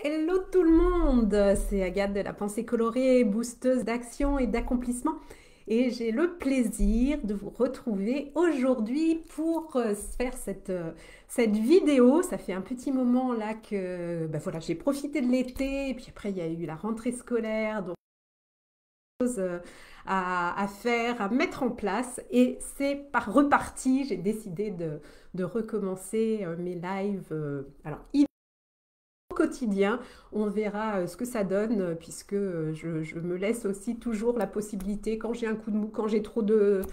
Hello tout le monde, c'est Agathe de la pensée colorée, boosteuse d'action et d'accomplissement. Et j'ai le plaisir de vous retrouver aujourd'hui pour faire cette vidéo. Ça fait un petit moment là que voilà, j'ai profité de l'été, et puis après il y a eu la rentrée scolaire, donc à faire, à mettre en place. Et c'est par reparti, j'ai décidé de recommencer mes lives. Alors, au quotidien, on verra ce que ça donne, puisque je me laisse aussi toujours la possibilité, quand j'ai un coup de mou, quand j'ai trop de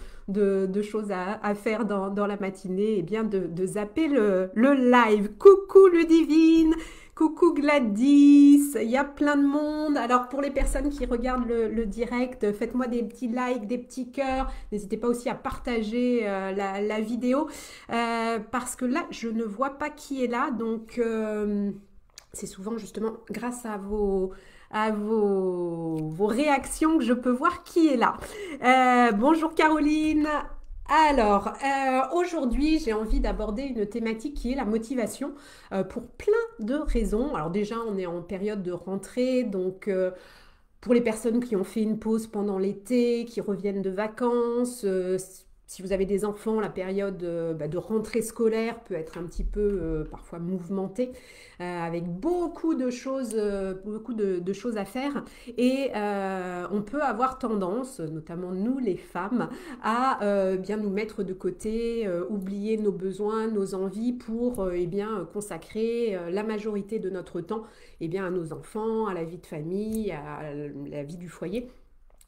choses à faire dans la matinée, et bien de zapper le live. Coucou Ludivine, coucou Gladys, il y a plein de monde. Alors pour les personnes qui regardent le direct, faites-moi des petits likes, des petits cœurs. N'hésitez pas aussi à partager la vidéo, parce que là, je ne vois pas qui est là, donc c'est souvent justement grâce à vos réactions que je peux voir qui est là. Bonjour Caroline. Alors, aujourd'hui, j'ai envie d'aborder une thématique qui est la motivation, pour plein de raisons. Alors déjà, on est en période de rentrée, donc pour les personnes qui ont fait une pause pendant l'été, qui reviennent de vacances, si vous avez des enfants, la période de rentrée scolaire peut être un petit peu parfois mouvementée, avec beaucoup de choses à faire. Et on peut avoir tendance, notamment nous les femmes, à bien nous mettre de côté, oublier nos besoins, nos envies pour eh bien, consacrer la majorité de notre temps eh bien, à nos enfants, à la vie de famille, à la vie du foyer.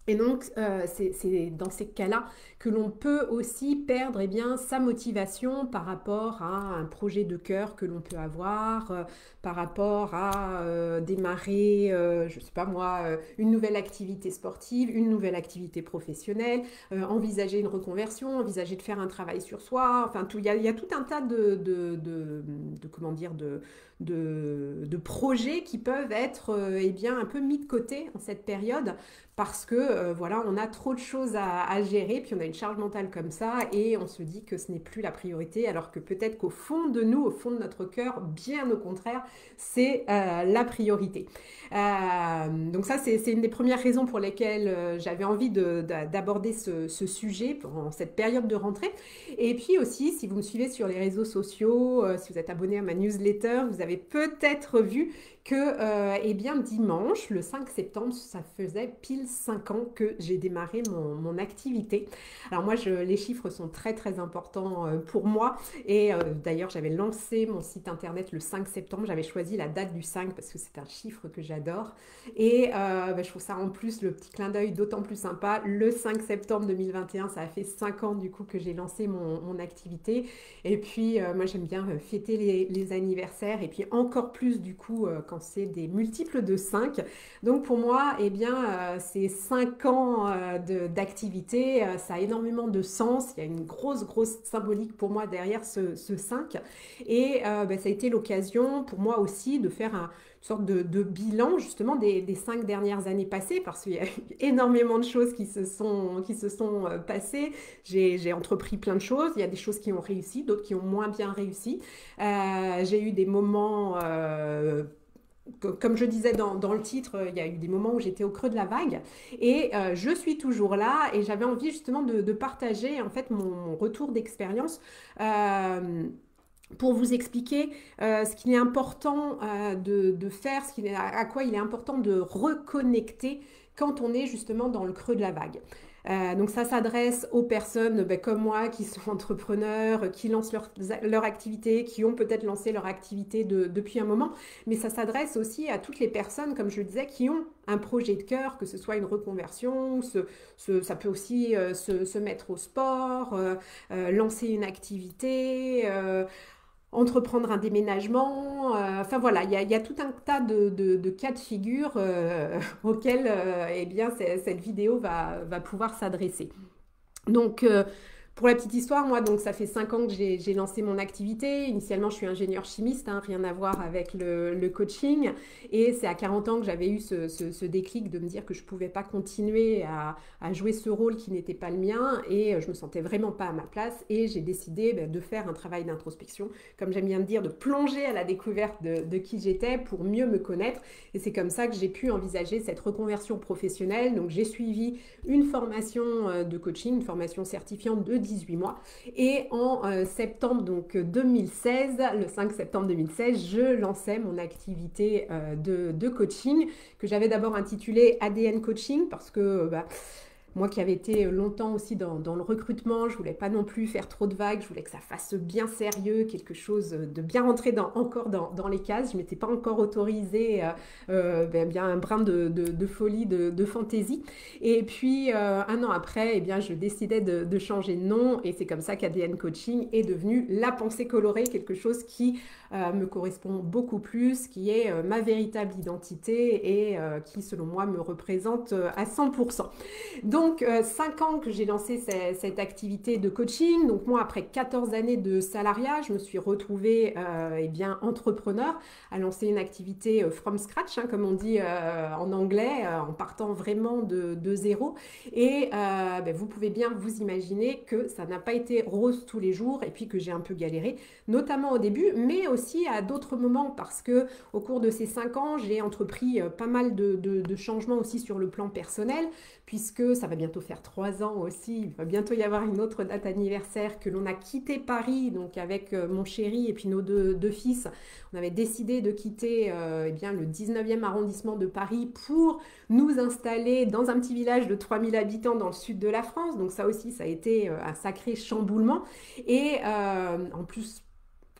Et donc, c'est dans ces cas-là que l'on peut aussi perdre eh bien, sa motivation par rapport à un projet de cœur que l'on peut avoir, par rapport à démarrer, je ne sais pas moi, une nouvelle activité sportive, une nouvelle activité professionnelle, envisager une reconversion, envisager de faire un travail sur soi. Enfin, il y a tout un tas comment dire, de projets qui peuvent être eh bien, un peu mis de côté en cette période, parce que voilà, on a trop de choses à gérer, puis on a une charge mentale comme ça, et on se dit que ce n'est plus la priorité, alors que peut-être qu'au fond de nous, au fond de notre cœur, bien au contraire, c'est la priorité. Donc ça, c'est une des premières raisons pour lesquelles j'avais envie d'aborder ce sujet pendant cette période de rentrée. Et puis aussi, si vous me suivez sur les réseaux sociaux, si vous êtes abonné à ma newsletter, vous avez peut-être vu que eh bien, dimanche, le 5 septembre, ça faisait pile 5 ans que j'ai démarré mon activité. Alors moi, les chiffres sont très très importants pour moi, et d'ailleurs, j'avais lancé mon site internet le 5 septembre. J'avais choisi la date du 5 parce que c'est un chiffre que j'adore, et je trouve ça en plus, le petit clin d'œil, d'autant plus sympa. Le 5 septembre 2021, ça a fait 5 ans du coup que j'ai lancé mon activité. Et puis moi, j'aime bien fêter les anniversaires, et puis encore plus du coup quand c'est des multiples de 5. Donc pour moi, eh bien, ces 5 ans d'activité, ça a énormément de sens. Il y a une grosse symbolique pour moi derrière ce 5. Et ça a été l'occasion pour moi aussi de faire une sorte de bilan justement des 5 dernières années passées, parce qu'il y a eu énormément de choses qui se sont passées. J'ai entrepris plein de choses. Il y a des choses qui ont réussi, d'autres qui ont moins bien réussi. J'ai eu des moments comme je disais dans le titre, il y a eu des moments où j'étais au creux de la vague, et je suis toujours là, et j'avais envie justement de partager en fait mon retour d'expérience, pour vous expliquer ce qu'il est important de faire, à quoi il est important de reconnecter quand on est justement dans le creux de la vague. Donc ça s'adresse aux personnes comme moi qui sont entrepreneurs, qui lancent leur activité, qui ont peut-être lancé leur activité depuis un moment, mais ça s'adresse aussi à toutes les personnes, comme je le disais, qui ont un projet de cœur, que ce soit une reconversion, ça peut aussi se mettre au sport, lancer une activité, entreprendre un déménagement. Enfin voilà, il y a tout un tas de cas de figure auxquels eh bien, cette vidéo va pouvoir s'adresser. Donc, Pour la petite histoire, moi, donc ça fait 5 ans que j'ai lancé mon activité. Initialement, je suis ingénieure chimiste, hein, rien à voir avec le coaching. Et c'est à 40 ans que j'avais eu ce déclic de me dire que je ne pouvais pas continuer à jouer ce rôle qui n'était pas le mien. Et je me sentais vraiment pas à ma place. Et j'ai décidé de faire un travail d'introspection, comme j'aime bien dire, de plonger à la découverte de qui j'étais pour mieux me connaître. Et c'est comme ça que j'ai pu envisager cette reconversion professionnelle. Donc j'ai suivi une formation de coaching, une formation certifiante de 18 mois. Et en septembre donc 2016, le 5 septembre 2016, je lançais mon activité de coaching que j'avais d'abord intitulée ADN Coaching parce que moi qui avais été longtemps aussi dans le recrutement, je voulais pas non plus faire trop de vagues, je voulais que ça fasse bien sérieux, quelque chose de bien rentré encore dans les cases. Je m'étais pas encore autorisé bien un brin de folie, de fantaisie. Et puis un an après, eh bien, je décidais de changer de nom et c'est comme ça qu'ADN Coaching est devenu la pensée colorée, quelque chose qui me correspond beaucoup plus, qui est ma véritable identité et qui selon moi me représente à 100%. Donc, 5 ans que j'ai lancé cette activité de coaching. Donc, moi, après 14 années de salariat, je me suis retrouvée entrepreneur à lancer une activité from scratch, hein, comme on dit en anglais, en partant vraiment de zéro. Et vous pouvez bien vous imaginer que ça n'a pas été rose tous les jours et puis que j'ai un peu galéré, notamment au début, mais aussi à d'autres moments parce que au cours de ces 5 ans, j'ai entrepris pas mal de changements aussi sur le plan personnel, puisque ça va bientôt faire 3 ans aussi, il va bientôt y avoir une autre date anniversaire que l'on a quitté Paris, donc avec mon chéri et puis nos deux fils. On avait décidé de quitter le 19e arrondissement de Paris pour nous installer dans un petit village de 3000 habitants dans le sud de la France. Donc ça aussi, ça a été un sacré chamboulement. Et en plus,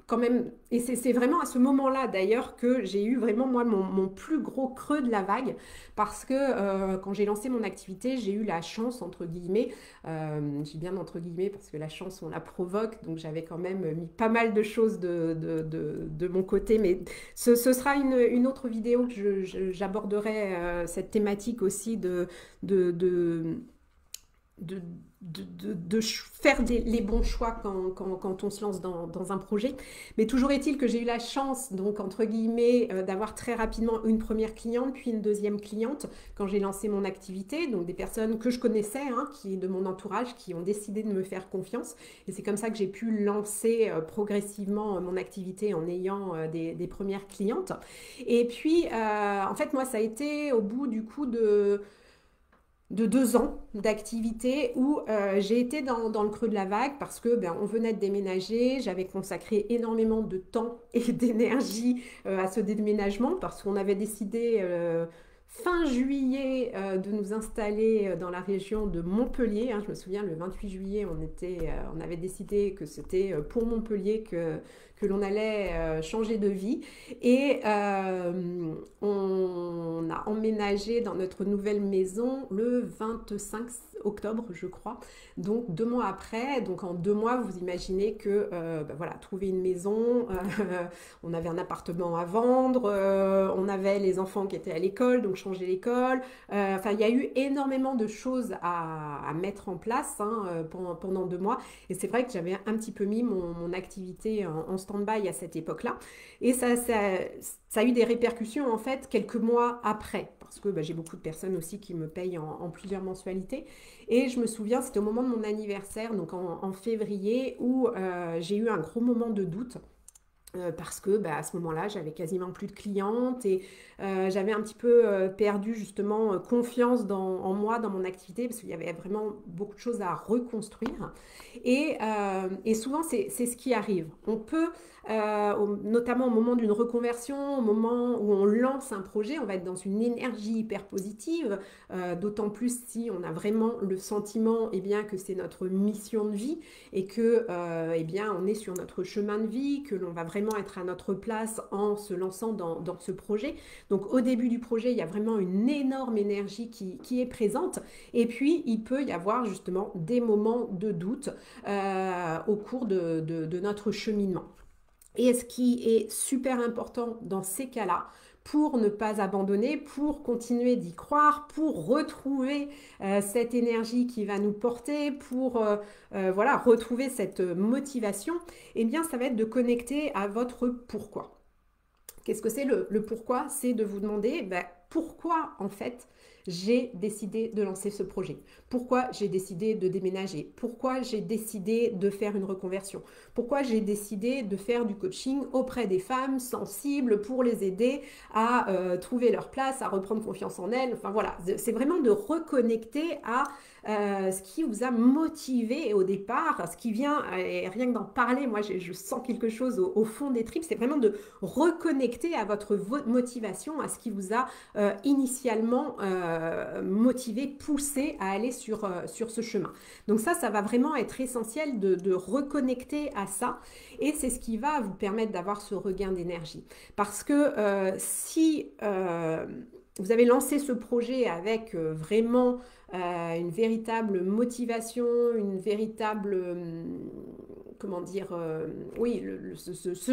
quand même, et c'est vraiment à ce moment-là d'ailleurs que j'ai eu vraiment moi mon plus gros creux de la vague parce que quand j'ai lancé mon activité, j'ai eu la chance entre guillemets, j'ai bien entre guillemets parce que la chance on la provoque, donc j'avais quand même mis pas mal de choses de mon côté, mais ce sera une autre vidéo que j'aborderai cette thématique aussi de, faire les bons choix quand on se lance dans un projet. Mais toujours est-il que j'ai eu la chance, donc entre guillemets, d'avoir très rapidement une première cliente, puis une deuxième cliente quand j'ai lancé mon activité. Donc des personnes que je connaissais, hein, qui de mon entourage, qui ont décidé de me faire confiance. Et c'est comme ça que j'ai pu lancer progressivement mon activité en ayant des premières clientes. Et puis, en fait, moi, ça a été au bout du coup de 2 ans d'activité où j'ai été dans le creux de la vague parce que on venait de déménager, j'avais consacré énormément de temps et d'énergie à ce déménagement parce qu'on avait décidé fin juillet de nous installer dans la région de Montpellier, hein. Je me souviens le 28 juillet on avait décidé que c'était pour Montpellier que l'on allait changer de vie et on a emménagé dans notre nouvelle maison le 25 octobre je crois, donc 2 mois après. Donc en 2 mois vous imaginez que trouver une maison, on avait un appartement à vendre, on avait les enfants qui étaient à l'école, donc changer l'école, il y a eu énormément de choses à mettre en place hein, pendant 2 mois et c'est vrai que j'avais un petit peu mis mon activité en stand-by à cette époque-là et ça a eu des répercussions en fait quelques mois après parce que j'ai beaucoup de personnes aussi qui me payent en plusieurs mensualités et je me souviens c'était au moment de mon anniversaire donc en février où j'ai eu un gros moment de doute. Parce que à ce moment-là, j'avais quasiment plus de clientes et j'avais un petit peu perdu justement confiance en moi, dans mon activité, parce qu'il y avait vraiment beaucoup de choses à reconstruire. Et souvent, c'est ce qui arrive. On peut, notamment au moment d'une reconversion, au moment où on lance un projet, on va être dans une énergie hyper positive, d'autant plus si on a vraiment le sentiment que c'est notre mission de vie et que on est sur notre chemin de vie, que l'on va vraiment être à notre place en se lançant dans ce projet. Donc au début du projet, il y a vraiment une énorme énergie qui est présente et puis il peut y avoir justement des moments de doute au cours de notre cheminement. Et ce qui est super important dans ces cas-là, pour ne pas abandonner, pour continuer d'y croire, pour retrouver cette énergie qui va nous porter, pour voilà, retrouver cette motivation, eh bien, ça va être de connecter à votre pourquoi. Qu'est-ce que c'est le pourquoi? C'est de vous demander pourquoi en fait j'ai décidé de lancer ce projet. Pourquoi j'ai décidé de déménager? Pourquoi j'ai décidé de faire une reconversion? Pourquoi j'ai décidé de faire du coaching auprès des femmes sensibles pour les aider à trouver leur place, à reprendre confiance en elles? Enfin voilà, c'est vraiment de reconnecter à ce qui vous a motivé au départ, ce qui vient, et rien que d'en parler, moi je sens quelque chose au fond des tripes, c'est vraiment de reconnecter à votre motivation, à ce qui vous a initialement motivé, poussé à aller sur ce chemin. Donc ça va vraiment être essentiel de reconnecter à ça, et c'est ce qui va vous permettre d'avoir ce regain d'énergie. Parce que si vous avez lancé ce projet avec vraiment une véritable motivation, une véritable, comment dire, oui,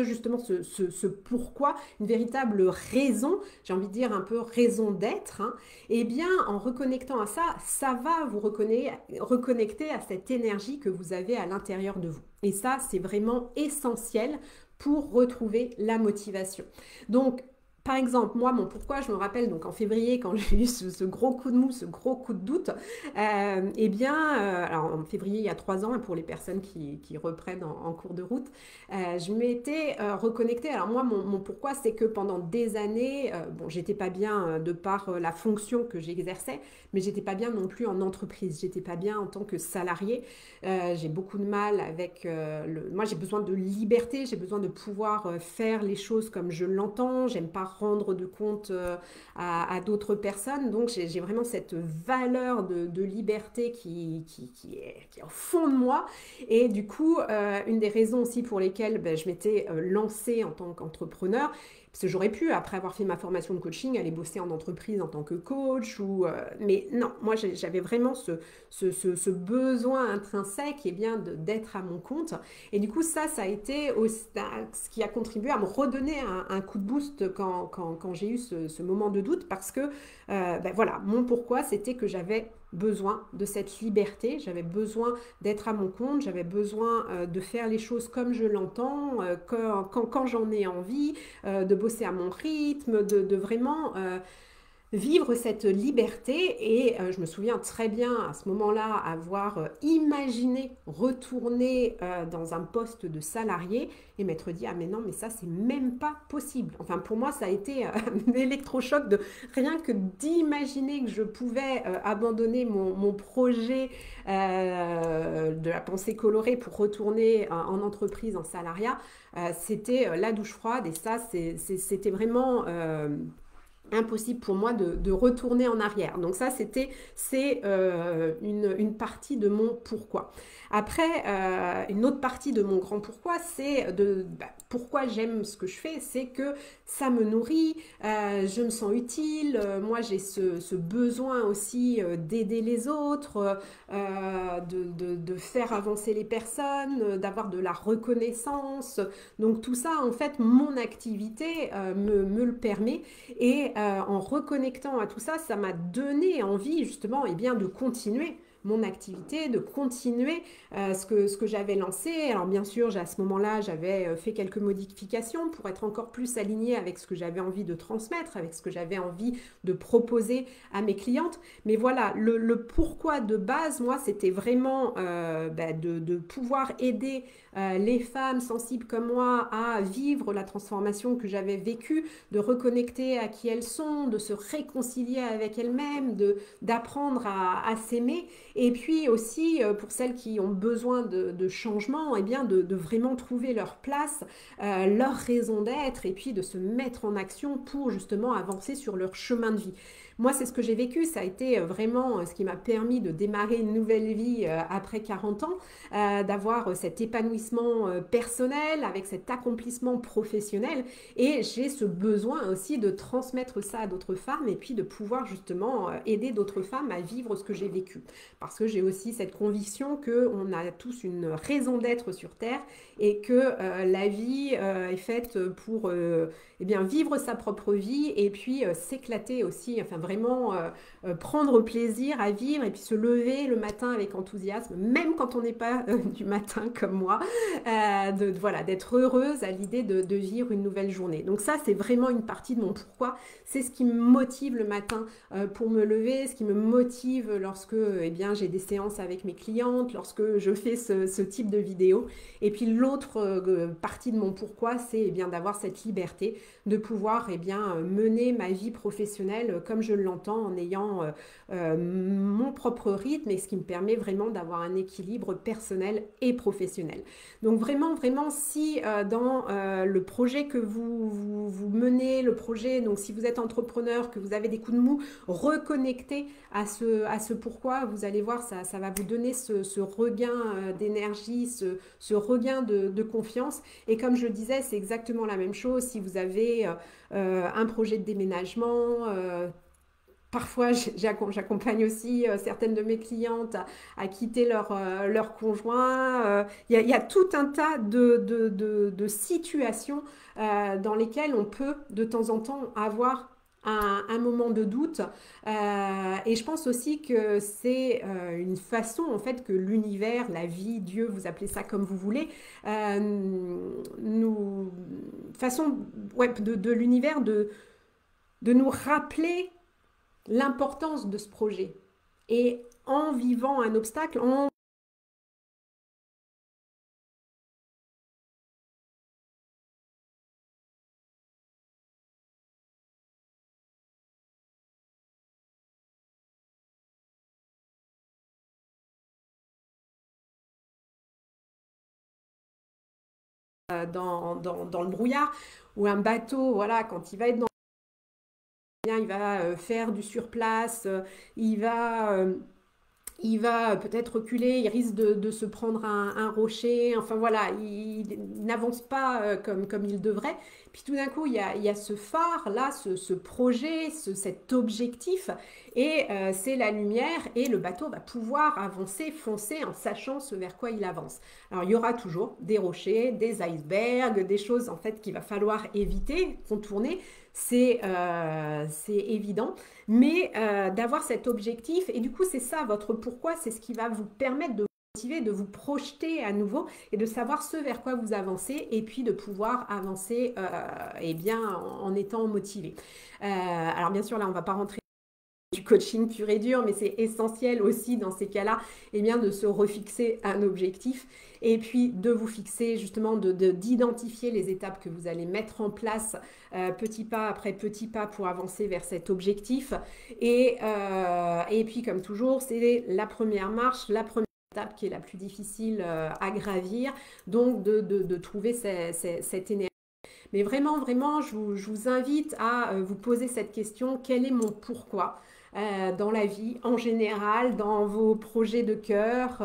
justement ce pourquoi, une véritable raison, j'ai envie de dire un peu raison d'être, hein, et bien en reconnectant à ça, ça va vous reconnecter à cette énergie que vous avez à l'intérieur de vous. Et ça, c'est vraiment essentiel pour retrouver la motivation. Donc, par exemple, moi, mon pourquoi, je me rappelle donc en février, quand j'ai eu ce gros coup de mou, ce gros coup de doute, eh bien, alors en février, il y a 3 ans, pour les personnes qui reprennent en cours de route, je m'étais reconnectée. Alors moi, mon pourquoi, c'est que pendant des années, bon, j'étais pas bien de par la fonction que j'exerçais, mais j'étais pas bien non plus en entreprise, j'étais pas bien en tant que salariée. J'ai beaucoup de mal avec moi, j'ai besoin de liberté, j'ai besoin de pouvoir faire les choses comme je l'entends, j'aime pas rendre de compte à d'autres personnes, donc j'ai vraiment cette valeur de liberté qui est au fond de moi, et du coup une des raisons aussi pour lesquelles je m'étais lancée en tant qu'entrepreneur, parce que j'aurais pu, après avoir fait ma formation de coaching, aller bosser en entreprise en tant que coach, mais non, moi j'avais vraiment ce besoin intrinsèque, et bien d'être à mon compte. Et du coup, ça a été ce qui a contribué à me redonner un coup de boost quand j'ai eu ce moment de doute, parce que voilà, mon pourquoi, c'était que j'avais besoin de cette liberté, j'avais besoin d'être à mon compte, j'avais besoin de faire les choses comme je l'entends, quand j'en ai envie, de bosser à mon rythme, de vraiment vivre cette liberté. Et je me souviens très bien à ce moment-là avoir imaginé retourner dans un poste de salarié et m'être dit, ah mais non, mais ça c'est même pas possible. Enfin, pour moi, ça a été un électrochoc, de rien que d'imaginer que je pouvais abandonner mon projet de la pensée colorée pour retourner en entreprise, en salariat. C'était la douche froide, et ça c'était vraiment impossible pour moi de retourner en arrière. Donc ça, c'est une partie de mon pourquoi. Après, une autre partie de mon grand pourquoi, c'est pourquoi j'aime ce que je fais, c'est que ça me nourrit, je me sens utile, moi j'ai ce besoin aussi d'aider les autres, de faire avancer les personnes, d'avoir de la reconnaissance. Donc tout ça, en fait, mon activité me le permet. Et en reconnectant à tout ça, ça m'a donné envie justement bien, de continuer mon activité, de continuer ce que j'avais lancé. Alors bien sûr, à ce moment-là, j'avais fait quelques modifications pour être encore plus alignée avec ce que j'avais envie de transmettre, avec ce que j'avais envie de proposer à mes clientes. Mais voilà, le pourquoi de base, moi, c'était vraiment de pouvoir aider les femmes sensibles comme moi à vivre la transformation que j'avais vécue, de reconnecter à qui elles sont, de se réconcilier avec elles-mêmes, d'apprendre à s'aimer. Et puis aussi, pour celles qui ont besoin de changement, bien de vraiment trouver leur place, leur raison d'être, et puis de se mettre en action pour justement avancer sur leur chemin de vie. Moi, c'est ce que j'ai vécu, ça a été vraiment ce qui m'a permis de démarrer une nouvelle vie après 40 ans, d'avoir cet épanouissement personnel avec cet accomplissement professionnel, et j'ai ce besoin aussi de transmettre ça à d'autres femmes, et puis de pouvoir justement aider d'autres femmes à vivre ce que j'ai vécu. parce que j'ai aussi cette conviction qu'on a tous une raison d'être sur Terre et que la vie est faite pour eh bien, vivre sa propre vie et puis s'éclater aussi, enfin vraiment prendre plaisir à vivre et puis se lever le matin avec enthousiasme, même quand on n'est pas du matin comme moi, voilà, d'être heureuse à l'idée de vivre une nouvelle journée. Donc ça, c'est vraiment une partie de mon pourquoi. C'est ce qui me motive le matin pour me lever, ce qui me motive lorsque eh bien, j'ai des séances avec mes clientes, lorsque je fais ce type de vidéo. Et puis l'autre partie de mon pourquoi, c'est eh bien d'avoir cette liberté de pouvoir eh bien, mener ma vie professionnelle comme je l'entends en ayant mon propre rythme et ce qui me permet vraiment d'avoir un équilibre personnel et professionnel. Donc vraiment, vraiment, si dans le projet que vous menez, le projet, donc si vous êtes entrepreneur, que vous avez des coups de mou, reconnectez à ce pourquoi, vous allez voir, ça va vous donner ce regain d'énergie, ce regain de confiance. Et comme je le disais, c'est exactement la même chose si vous avez un projet de déménagement. Parfois, j'accompagne aussi certaines de mes clientes à quitter leur conjoint. Il y a tout un tas de situations dans lesquelles on peut de temps en temps avoir un moment de doute. Et je pense aussi que c'est une façon, en fait, que l'univers, la vie, Dieu, vous appelez ça comme vous voulez, façon ouais, de l'univers de nous rappeler l'importance de ce projet. Et en vivant un obstacle, dans le brouillard, ou un bateau, voilà, quand il va être dans il va faire du surplace, il va peut-être reculer, il risque de se prendre un rocher, enfin voilà, il n'avance pas comme il devrait. Puis tout d'un coup, il y a ce phare, là, ce projet, cet objectif, et c'est la lumière, et le bateau va pouvoir avancer, foncer en sachant ce vers quoi il avance. Alors il y aura toujours des rochers, des icebergs, des choses en fait qu'il va falloir éviter, contourner, c'est évident, mais d'avoir cet objectif, et du coup c'est ça votre pourquoi, c'est ce qui va vous permettre de vous motiver, de vous projeter à nouveau et de savoir ce vers quoi vous avancez et puis de pouvoir avancer eh bien, en étant motivé. Alors bien sûr là on ne va pas rentrer du coaching pur et dur, mais c'est essentiel aussi dans ces cas-là eh bien, de se refixer un objectif et puis de vous fixer justement, d'identifier les étapes que vous allez mettre en place petit pas après petit pas pour avancer vers cet objectif. Et puis comme toujours, c'est la première marche, la première étape qui est la plus difficile à gravir, donc de trouver cette énergie. Mais vraiment, vraiment, je vous invite à vous poser cette question, quel est mon pourquoi dans la vie en général, dans vos projets de cœur,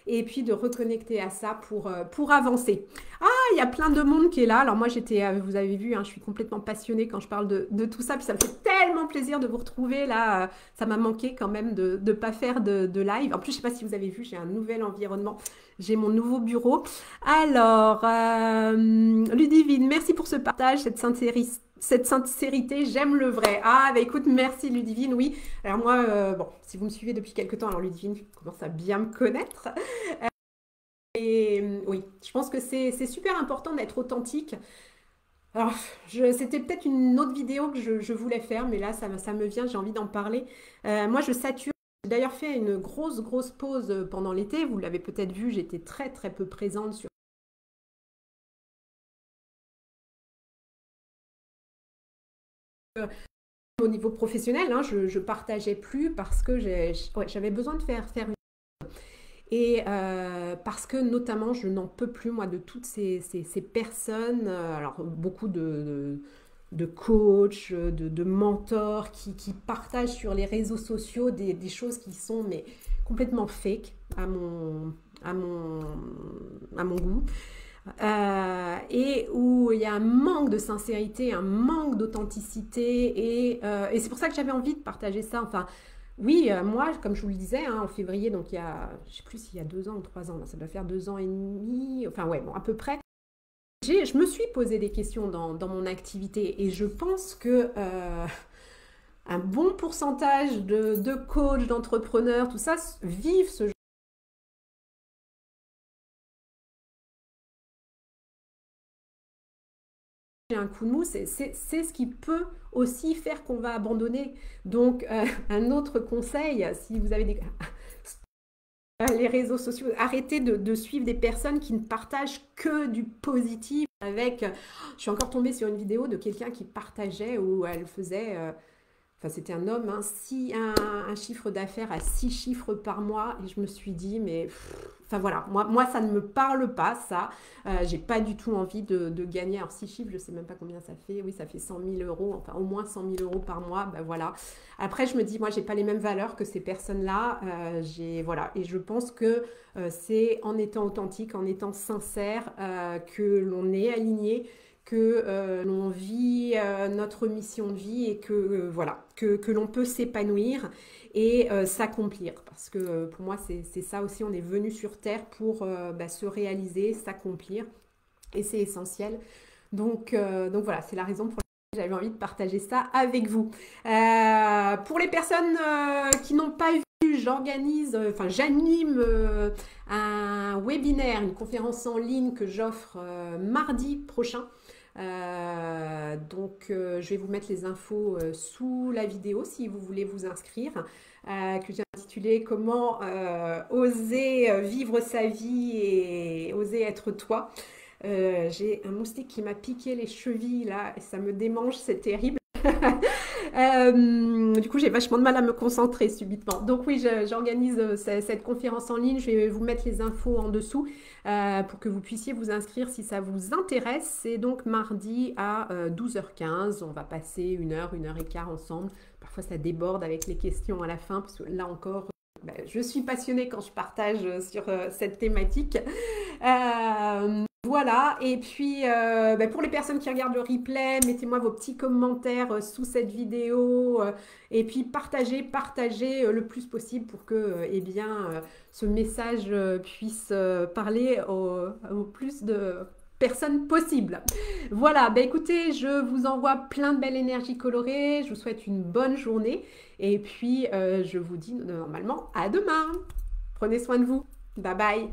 et puis de reconnecter à ça pour avancer. Ah, il y a plein de monde qui est là. Alors moi, vous avez vu, hein, je suis complètement passionnée quand je parle de tout ça, puis ça me fait tellement plaisir de vous retrouver là. Ça m'a manqué quand même de ne pas faire de live. En plus, je ne sais pas si vous avez vu, j'ai un nouvel environnement. J'ai mon nouveau bureau. Alors, Ludivine, merci pour ce partage, cette sincérité, j'aime le vrai. Ah, bah écoute, merci Ludivine, oui. Alors moi, bon, si vous me suivez depuis quelques temps, alors Ludivine commence à bien me connaître. Et oui, je pense que c'est super important d'être authentique. Alors, c'était peut-être une autre vidéo que je voulais faire, mais là, ça me vient, j'ai envie d'en parler. Moi, je sature. J'ai d'ailleurs fait une grosse pause pendant l'été. Vous l'avez peut-être vu, j'étais très peu présente sur au niveau professionnel, hein, je partageais plus parce que j'avais besoin de faire une... Et parce que notamment, je n'en peux plus, moi, de toutes ces personnes, alors beaucoup de coachs, de mentors qui partagent sur les réseaux sociaux des choses qui sont mais, complètement fake à mon goût. Et où il y a un manque de sincérité, un manque d'authenticité et c'est pour ça que j'avais envie de partager ça. Enfin, Oui, moi, comme je vous le disais, hein, en février, donc il y a, je sais plus s'il y a 2 ans ou 3 ans, là, ça doit faire 2 ans et demi, enfin ouais, bon, à peu près. Je me suis posé des questions dans mon activité et je pense que un bon pourcentage de coachs, d'entrepreneurs, tout ça, vivent ce j'ai un coup de mou, c'est ce qui peut aussi faire qu'on va abandonner. Donc, un autre conseil, si vous avez les réseaux sociaux, arrêtez de suivre des personnes qui ne partagent que du positif avec... Je suis encore tombée sur une vidéo de quelqu'un qui partageait où elle faisait... Enfin, c'était un homme, hein, un chiffre d'affaires à 6 chiffres par mois. Et je me suis dit, mais... enfin voilà, moi, ça ne me parle pas, ça. J'ai pas du tout envie de gagner. Alors 6 chiffres, je sais même pas combien ça fait. Oui, ça fait 100 000 euros, enfin au moins 100 000 euros par mois. Ben voilà. Après, je me dis, moi, j'ai pas les mêmes valeurs que ces personnes-là. Voilà. Et je pense que c'est en étant authentique, en étant sincère, que l'on est aligné, que l'on vit notre mission de vie et que voilà que l'on peut s'épanouir et s'accomplir parce que pour moi c'est ça aussi, on est venu sur terre pour se réaliser, s'accomplir et c'est essentiel donc voilà, c'est la raison pour laquelle j'avais envie de partager ça avec vous. Pour les personnes qui n'ont pas vu, j'anime un webinaire, une conférence en ligne que j'offre mardi prochain. Je vais vous mettre les infos sous la vidéo si vous voulez vous inscrire, que j'ai intitulé Comment oser vivre sa vie et oser être toi. J'ai un moustique qui m'a piqué les chevilles là et ça me démange, c'est terrible. Du coup, j'ai vachement de mal à me concentrer subitement. Donc oui, j'organise cette conférence en ligne. Je vais vous mettre les infos en dessous pour que vous puissiez vous inscrire si ça vous intéresse. C'est donc mardi à 12h15. On va passer 1 heure et quart ensemble. Parfois, ça déborde avec les questions à la fin parce que là encore, je suis passionnée quand je partage sur cette thématique. Voilà, et puis pour les personnes qui regardent le replay, mettez-moi vos petits commentaires sous cette vidéo et puis partagez le plus possible pour que ce message puisse parler au plus de personnes possible. Voilà, écoutez, je vous envoie plein de belles énergies colorées, je vous souhaite une bonne journée et puis je vous dis normalement à demain. Prenez soin de vous. Bye bye.